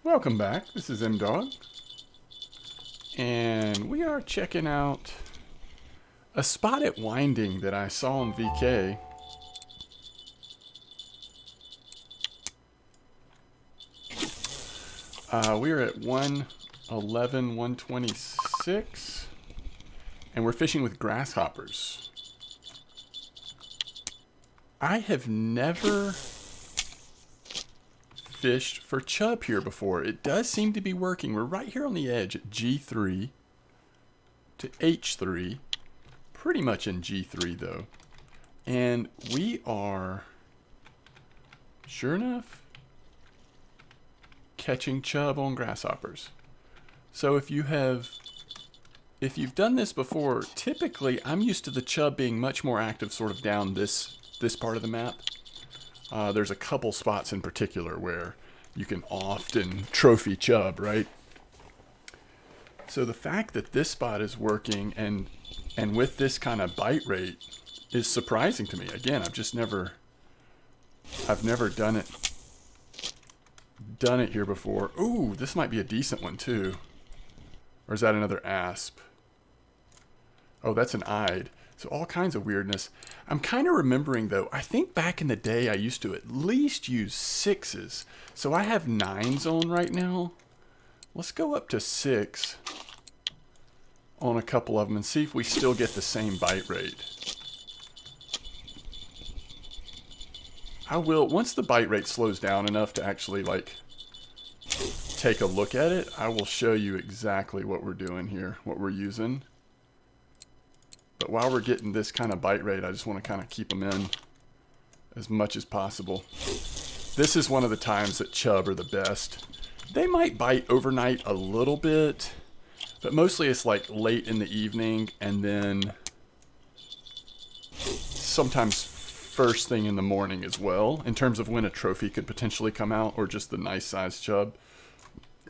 Welcome back. This is M-Dog. And we are checking out a spot at Winding that I saw on VK. We're at 111, 126. And we're fishing with grasshoppers. I have never fished for chub here before. It does seem to be working. We're right here on the edge at G3 to H3. Pretty much in G3 though. And we are, sure enough, catching chub on grasshoppers. So if you've done this before, typically I'm used to the chub being much more active sort of down this part of the map. There's a couple spots in particular where you can often trophy chub, right? So the fact that this spot is working and with this kind of bite rate is surprising to me. Again, I've never done it here before. Ooh, this might be a decent one too. Or is that another asp? Oh, that's an eyed. So all kinds of weirdness. I'm kind of remembering though, I think back in the day I used to at least use 6s. So I have 9s on right now. Let's go up to 6 on a couple of them and see if we still get the same bite rate. I will, once the bite rate slows down enough to actually like take a look at it, I will show you exactly what we're doing here, what we're using. But while we're getting this kind of bite rate, I just want to kind of keep them in as much as possible. This is one of the times that chub are the best. They might bite overnight a little bit, but mostly it's like late in the evening and then sometimes first thing in the morning as well, in terms of when a trophy could potentially come out or just the nice sized chub.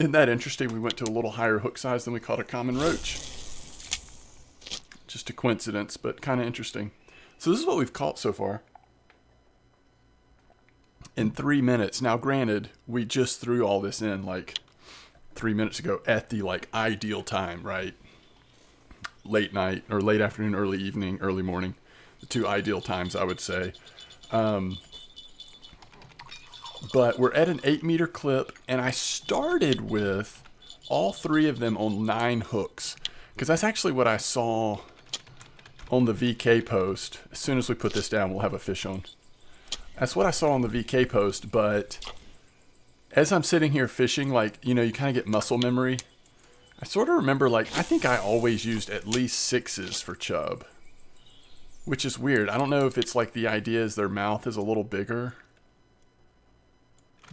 Isn't that interesting? We went to a little higher hook size than we caught a common roach. Just a coincidence, but kind of interesting. So this is what we've caught so far in 3 minutes. Now, granted, we just threw all this in like 3 minutes ago at the like ideal time, right? Late night or late afternoon, early evening, early morning. The two ideal times, I would say. But we're at an 8-meter clip, and I started with all 3 of them on 9 hooks, because that's actually what I saw on the VK post. As soon as we put this down, we'll have a fish on. That's what I saw on the VK post, but as I'm sitting here fishing, like, you know, you kind of get muscle memory. I sort of remember, like, I think I always used at least 6s for chub, which is weird. I don't know if it's like the idea is their mouth is a little bigger,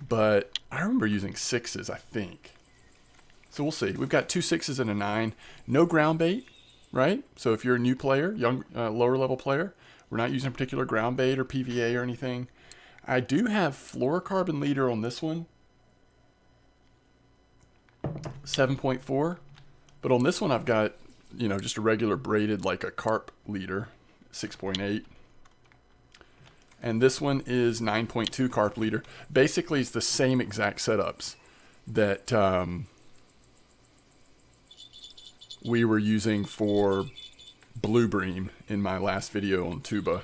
but I remember using 6s, I think. So we'll see. We've got 2 6s and a 9. No ground bait. Right? So if you're a new player, young, lower level player, we're not using a particular ground bait or PVA or anything. I do have fluorocarbon leader on this one, 7.4, but on this one I've got, you know, just a regular braided like a carp leader, 6.8. And this one is 9.2 carp leader. Basically, it's the same exact setups that we were using for blue bream in my last video on tuba.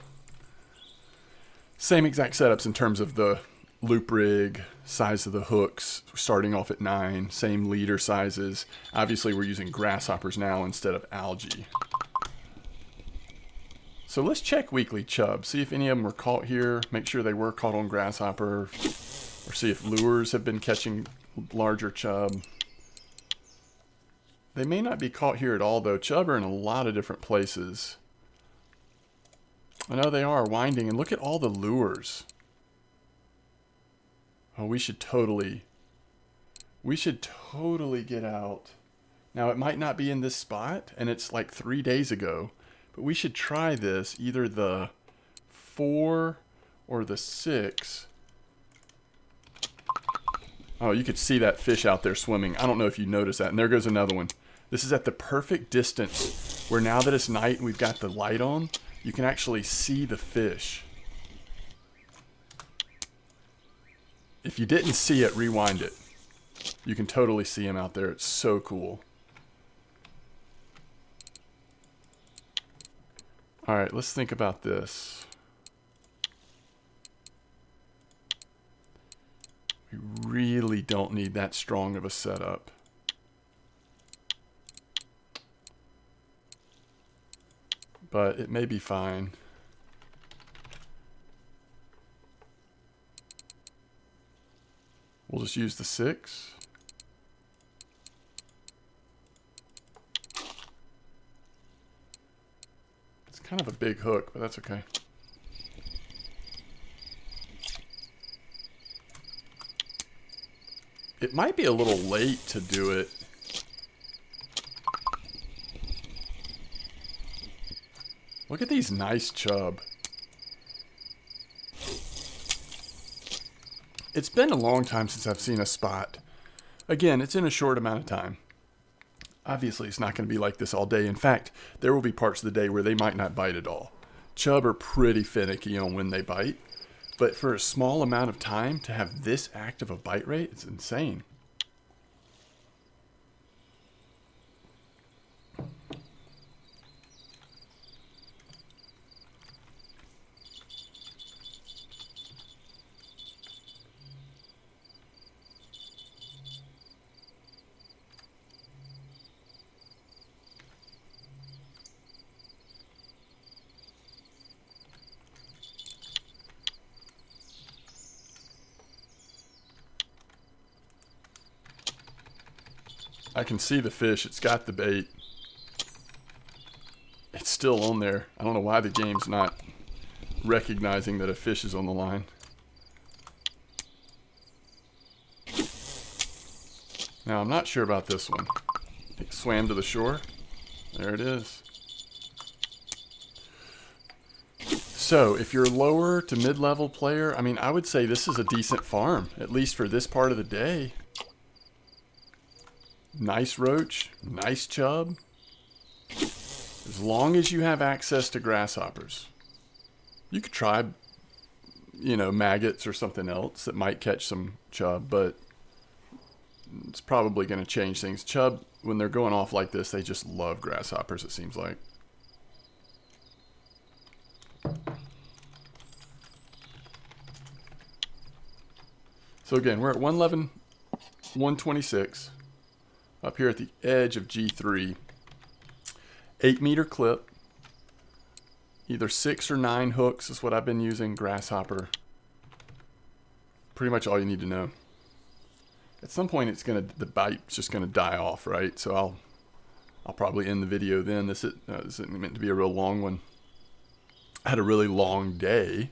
Same exact setups in terms of the loop rig, size of the hooks, starting off at 9, same leader sizes. Obviously we're using grasshoppers now instead of algae. So let's check weekly chub, see if any of them were caught here, make sure they were caught on grasshopper, or see if lures have been catching larger chub. They may not be caught here at all, though. Chub are in a lot of different places. I know they are winding, and look at all the lures. Oh, we should totally get out. Now, it might not be in this spot, and it's like 3 days ago, but we should try this, either the 4 or the 6. Oh, you could see that fish out there swimming. I don't know if you noticed that, and there goes another one. This is at the perfect distance where now that it's night and we've got the light on, you can actually see the fish. If you didn't see it, rewind it. You can totally see them out there. It's so cool. All right, let's think about this. We really don't need that strong of a setup. But it may be fine. We'll just use the 6. It's kind of a big hook, but that's okay. It might be a little late to do it. Look at these nice chub. It's been a long time since I've seen a spot. Again, it's in a short amount of time. Obviously, it's not going to be like this all day. In fact, there will be parts of the day where they might not bite at all. Chub are pretty finicky on when they bite. But for a small amount of time to have this active a bite rate, it's insane. I can see the fish. It's got the bait. It's still on there. I don't know why the game's not recognizing that a fish is on the line. Now, I'm not sure about this one. It swam to the shore. There it is. So, if you're a lower to mid-level player, I mean, I would say this is a decent farm, at least for this part of the day. Nice roach, nice chub. As long as you have access to grasshoppers. You could try, you know, maggots or something else that might catch some chub, but it's probably going to change things. Chub, when they're going off like this, they just love grasshoppers, it seems like. So again, we're at 111, 126. Up here at the edge of G3. 8-meter clip. Either 6 or 9 hooks is what I've been using. Grasshopper. Pretty much all you need to know. At some point, the bite's just gonna die off, right? So I'll probably end the video then. This isn't meant to be a real long one. I had a really long day.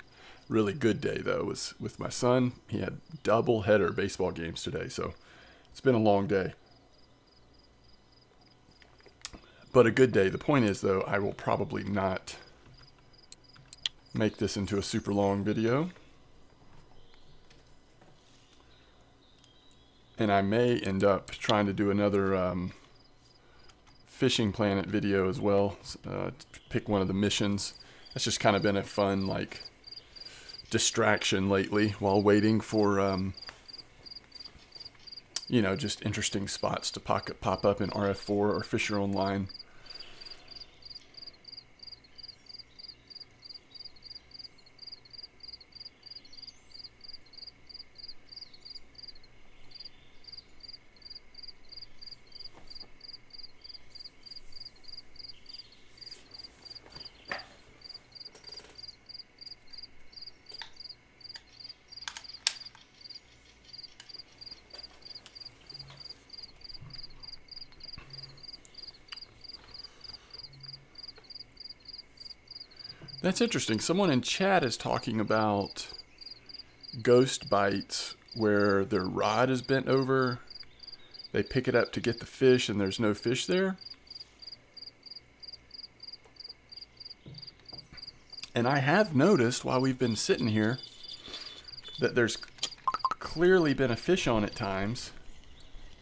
Really good day though. Was with my son. He had double header baseball games today, so it's been a long day. But a good day. The point is, though, I will probably not make this into a super long video. And I may end up trying to do another Fishing Planet video as well. Pick one of the missions. That's just kind of been a fun, like, distraction lately while waiting for, you know, just interesting spots to pop up in RF4 or Fisher Online. That's interesting. Someone in chat is talking about ghost bites where their rod is bent over. They pick it up to get the fish and there's no fish there. And I have noticed while we've been sitting here that there's clearly been a fish on at times,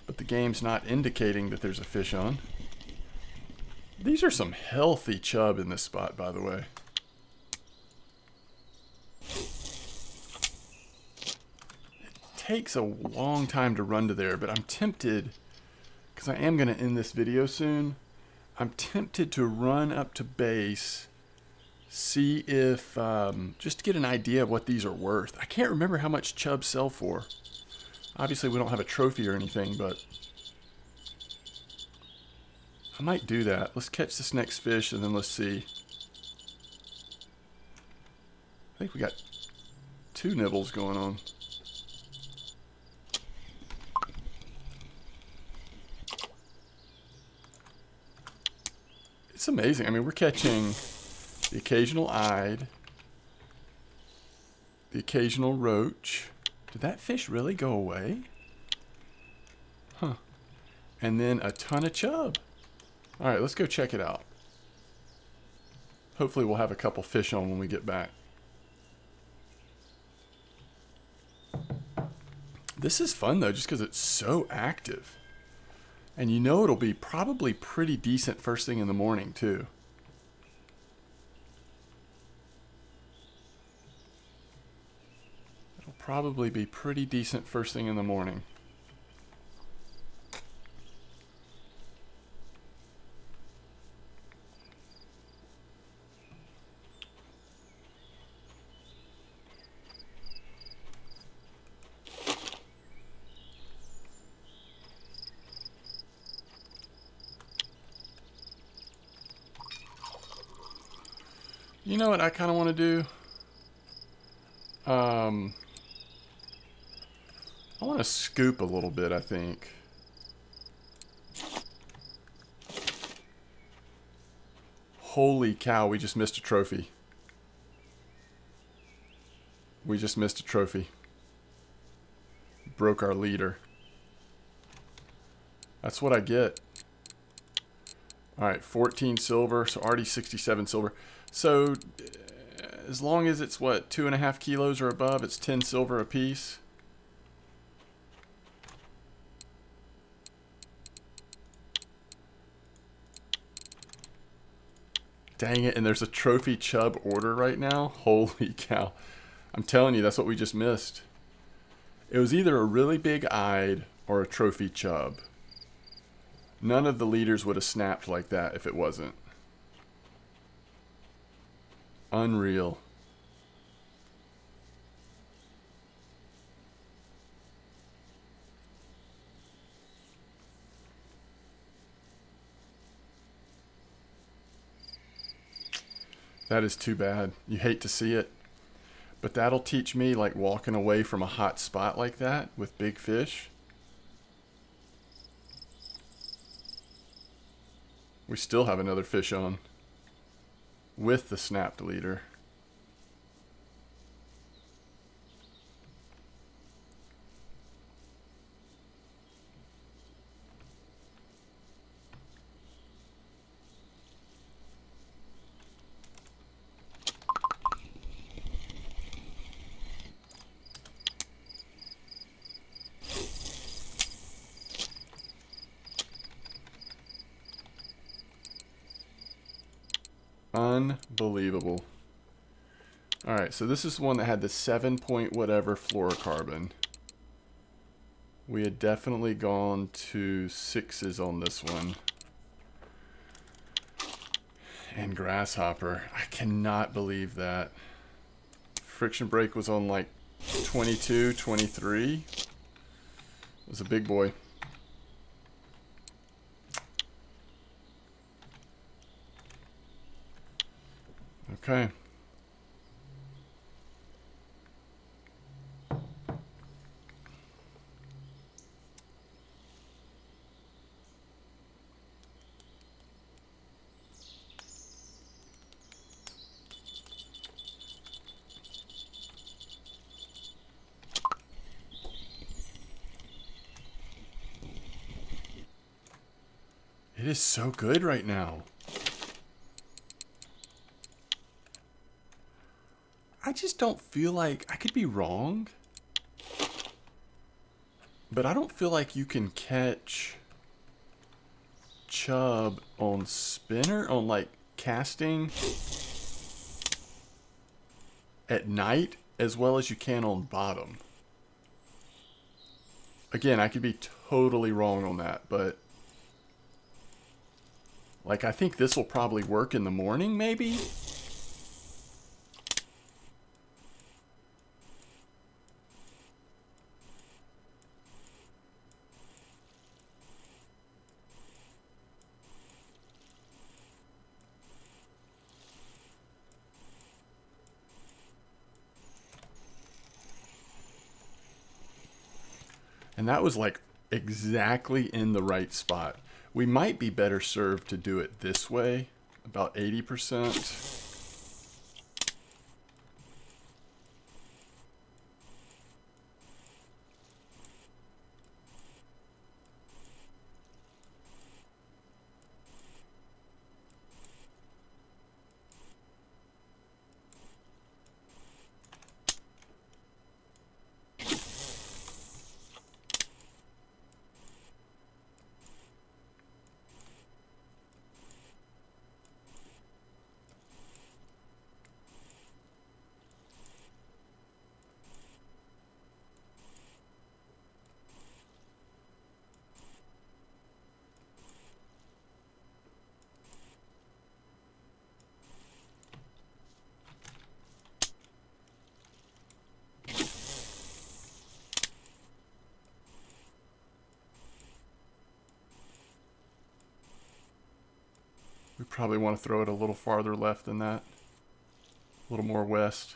but the game's not indicating that there's a fish on. These are some healthy chub in this spot, by the way. takes a long time to run to there, but I'm tempted, because I am going to end this video soon, I'm tempted to run up to base, see if, just to get an idea of what these are worth. I can't remember how much chubs sell for. Obviously, we don't have a trophy or anything, but I might do that. Let's catch this next fish, and then let's see. I think we got 2 nibbles going on. It's amazing. I mean, we're catching the occasional eyed, the occasional roach. Did that fish really go away? Huh. And then a ton of chub. All right, let's go check it out. Hopefully we'll have a couple fish on when we get back. This is fun though, just because it's so active. And you know it'll be probably pretty decent first thing in the morning too. It'll probably be pretty decent first thing in the morning. You know what I kind of want to do? I want to scoop a little bit, I think. Holy cow, we just missed a trophy. We just missed a trophy. Broke our leader. That's what I get. Alright, 14 silver, so already 67 silver. So, as long as it's, what, 2.5 kilos or above, it's 10 silver a piece. Dang it, and there's a trophy chub order right now? Holy cow. I'm telling you, that's what we just missed. It was either a really big-eyed or a trophy chub. None of the leaders would have snapped like that if it wasn't. Unreal. That is too bad. You hate to see it. But that'll teach me, like, walking away from a hot spot like that with big fish. We still have another fish on with the snapped leader. Unbelievable. Alright, so this is one that had the 7 point whatever fluorocarbon. We had definitely gone to 6s on this one. And grasshopper. I cannot believe that. Friction brake was on like 22, 23. It was a big boy. Okay. It is so good right now. I just don't feel like, I could be wrong, but I don't feel like you can catch chub on spinner, on like casting at night as well as you can on bottom. Again, I could be totally wrong on that, but like I think this will probably work in the morning, maybe? And that was like exactly in the right spot. We might be better served to do it this way, about 80%. We probably want to throw it a little farther left than that. A little more west.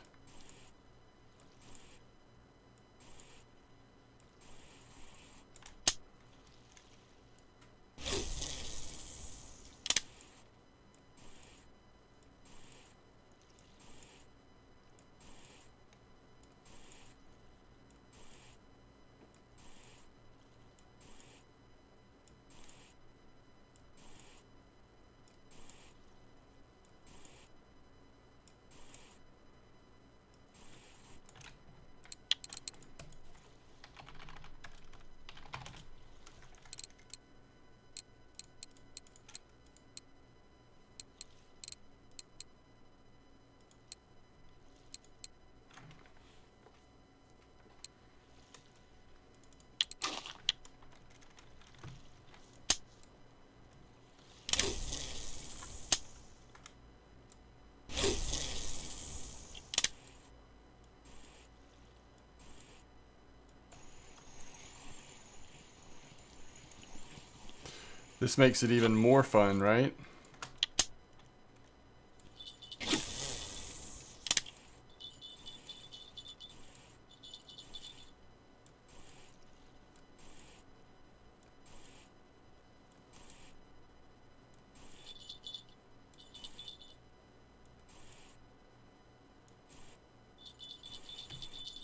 This makes it even more fun, right?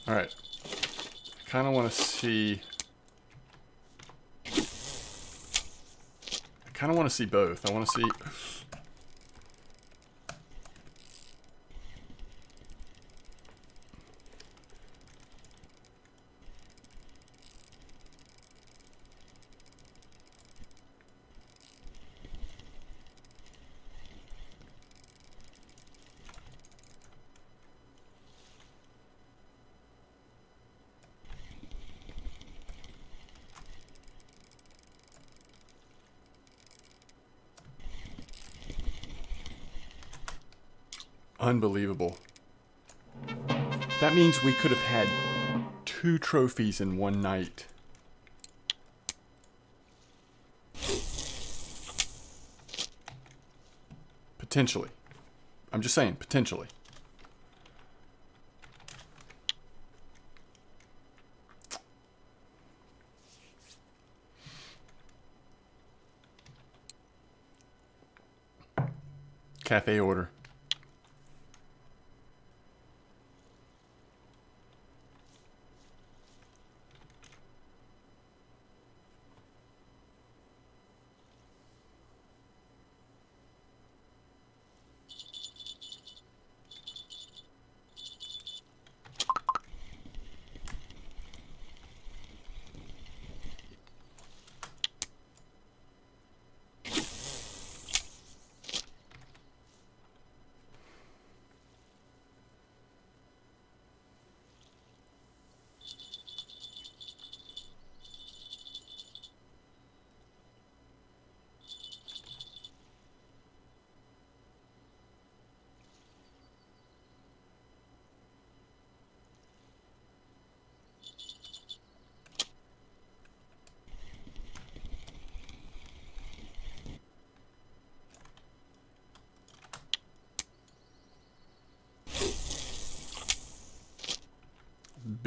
All right. I kind of want to see... I kind of want to see both. I want to see... Unbelievable. That means we could have had 2 trophies in one night. Potentially. I'm just saying, potentially. Cafe order.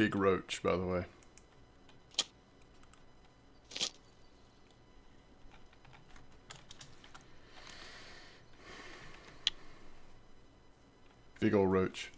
big roach, by the way. Big old roach.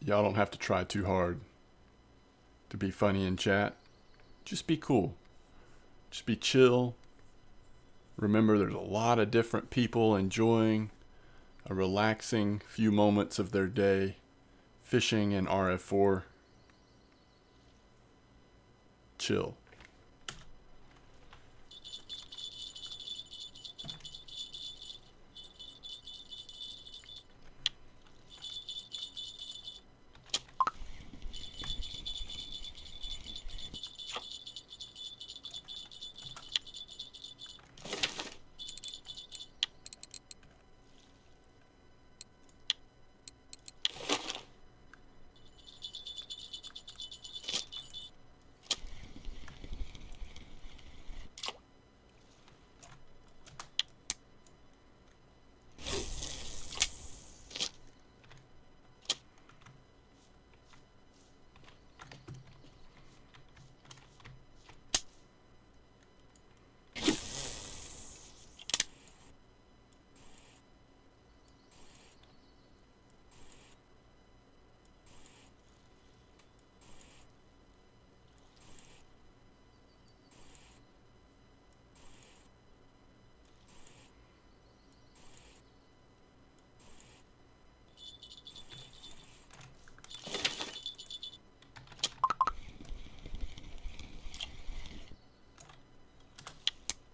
Y'all don't have to try too hard to be funny in chat. Just be cool. Just be chill. Remember, there's a lot of different people enjoying a relaxing few moments of their day fishing in RF4. Chill.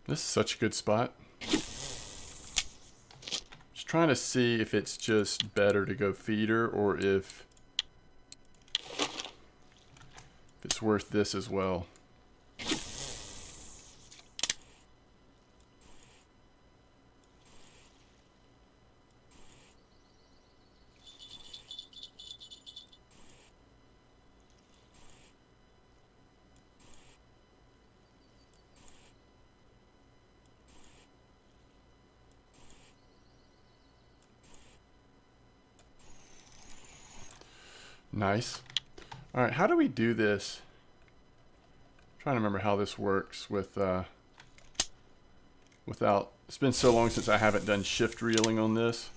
This is such a good spot. Just trying to see if it's just better to go feeder or if it's worth this as well. Nice. All right, how do we do this? I'm trying to remember how this works with without. It's been so long since I haven't done shift reeling on this.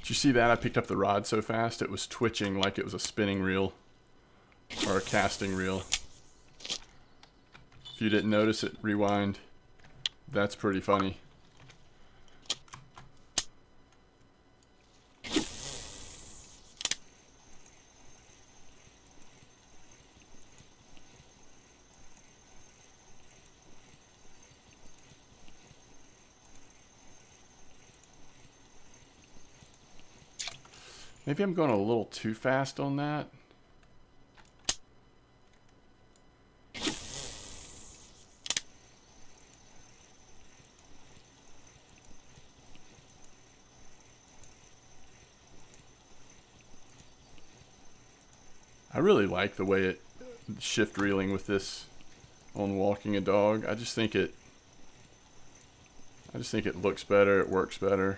Did you see that? I picked up the rod so fast it was twitching like it was a spinning reel or a casting reel. If you didn't notice it, rewind. That's pretty funny. Maybe I'm going a little too fast on that. I really like the way it shift reeling with this on walking a dog. I just think it looks better, it works better.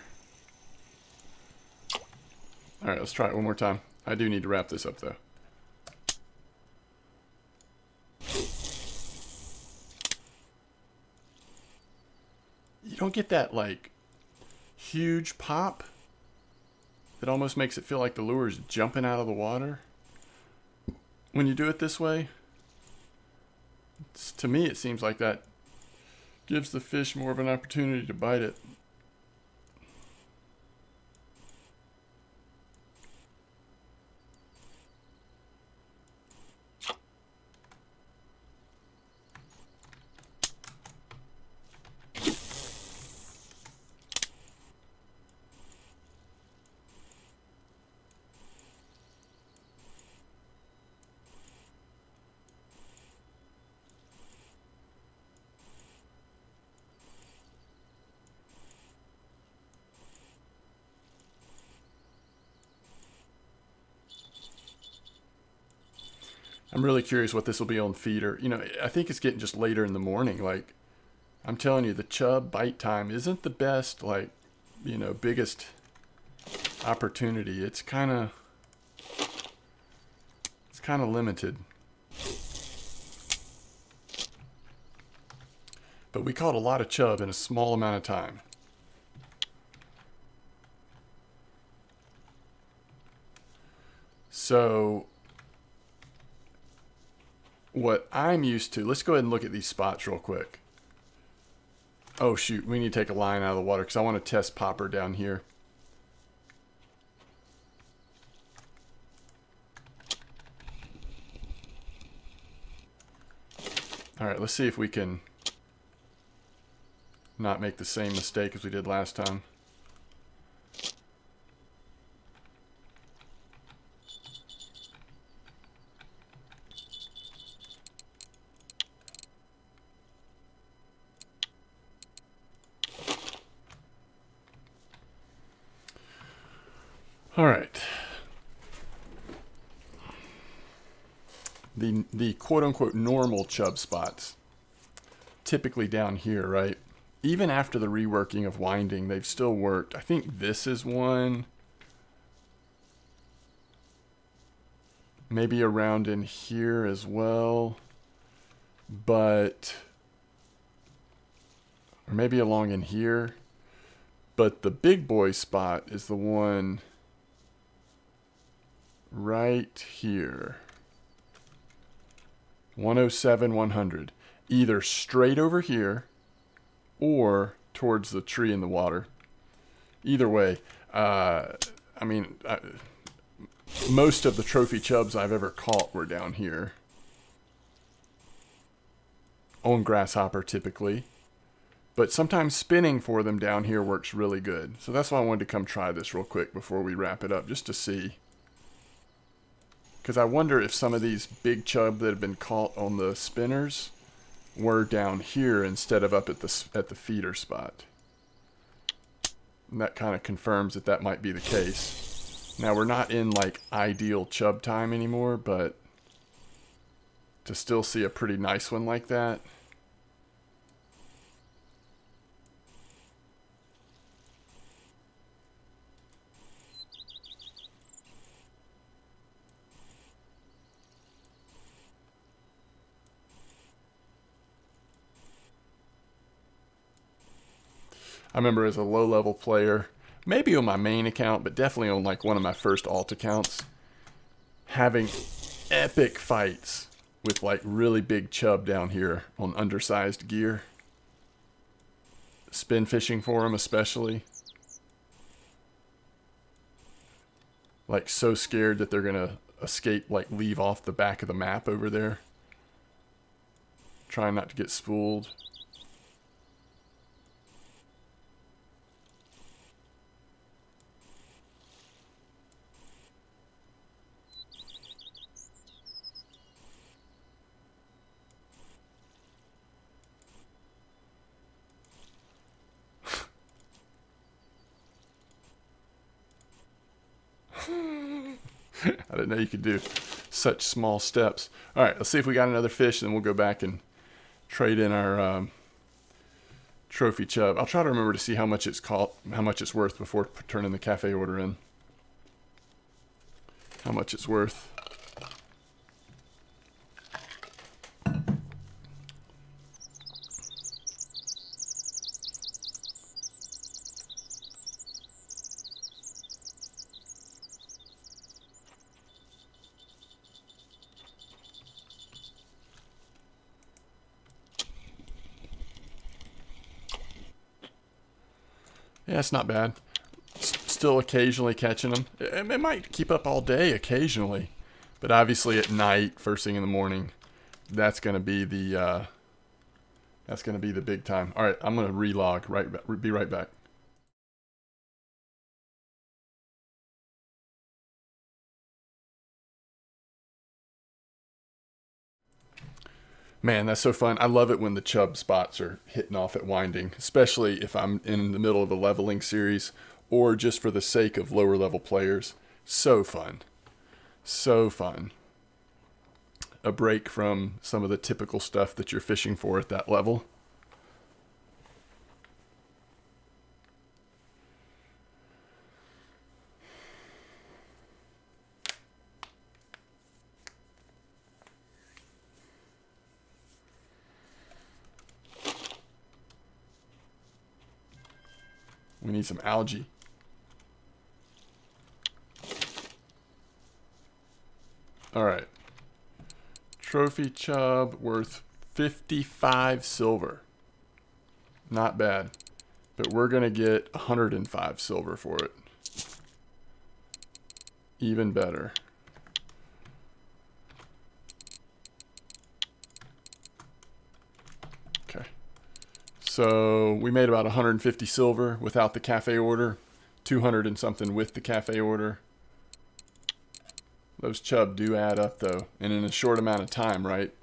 All right, let's try it one more time. I do need to wrap this up though. don't get that like huge pop that almost makes it feel like the lure is jumping out of the water when you do it this way. To me, it seems like that gives the fish more of an opportunity to bite it. I'm really curious what this will be on feeder. You know, I think it's getting just later in the morning. Like, I'm telling you, the chub bite time isn't the best, like, you know, biggest opportunity. It's kind of limited. But we caught a lot of chub in a small amount of time. So what I'm used to, let's go ahead and look at these spots real quick. Oh shoot, we need to take a line out of the water because I want to test popper down here. All right, let's see if we can not make the same mistake as we did last time. All right. The quote-unquote normal chub spots, typically down here, right? Even after the reworking of winding, they've still worked. I think this is one. Maybe around in here as well. But, or maybe along in here. But the big boy spot is the one right here. 107, 100. Either straight over here or towards the tree in the water. Either way, most of the trophy chubs I've ever caught were down here. On grasshopper typically. But sometimes spinning for them down here works really good. So that's why I wanted to come try this real quick before we wrap it up, just to see. Because I wonder if some of these big chub that have been caught on the spinners were down here instead of up at the feeder spot. And that kind of confirms that that might be the case. Now we're not in like ideal chub time anymore, but to still see a pretty nice one like that. I remember as a low-level player, maybe on my main account, but definitely on like one of my first alt accounts, having epic fights with like really big chub down here on undersized gear. Spin fishing for them especially. Like so scared that they're gonna escape, like leave off the back of the map over there. Trying not to get spooled. I didn't know you could do such small steps. All right, let's see if we got another fish, and then we'll go back and trade in our trophy chub. I'll try to remember to see how much it's worth before turning the cafe order in. How much it's worth. Yeah, it's not bad. Still occasionally catching them. It might keep up all day occasionally, but obviously at night, first thing in the morning, that's gonna be the big time. All right, I'm gonna relog. Be right back. Man, that's so fun. I love it when the chub spots are hitting off at winding, especially if I'm in the middle of a leveling series or just for the sake of lower level players. So fun. So fun. A break from some of the typical stuff that you're fishing for at that level. We need some algae. All right. Trophy chub worth 55 silver. Not bad. But we're going to get 105 silver for it. Even better. Okay. So we made about 150 silver without the cafe order. 200 and something with the cafe order. Those chub do add up though, and in a short amount of time, right?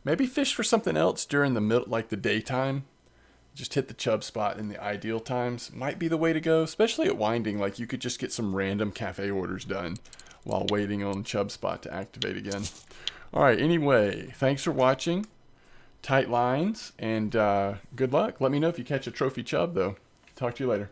Maybe fish for something else during the middle, like the daytime. Just hit the chub spot in the ideal times. Might be the way to go, especially at winding. Like you could just get some random cafe orders done while waiting on chub spot to activate again. All right, anyway, thanks for watching. Tight lines, and good luck. Let me know if you catch a trophy chub though. Talk to you later.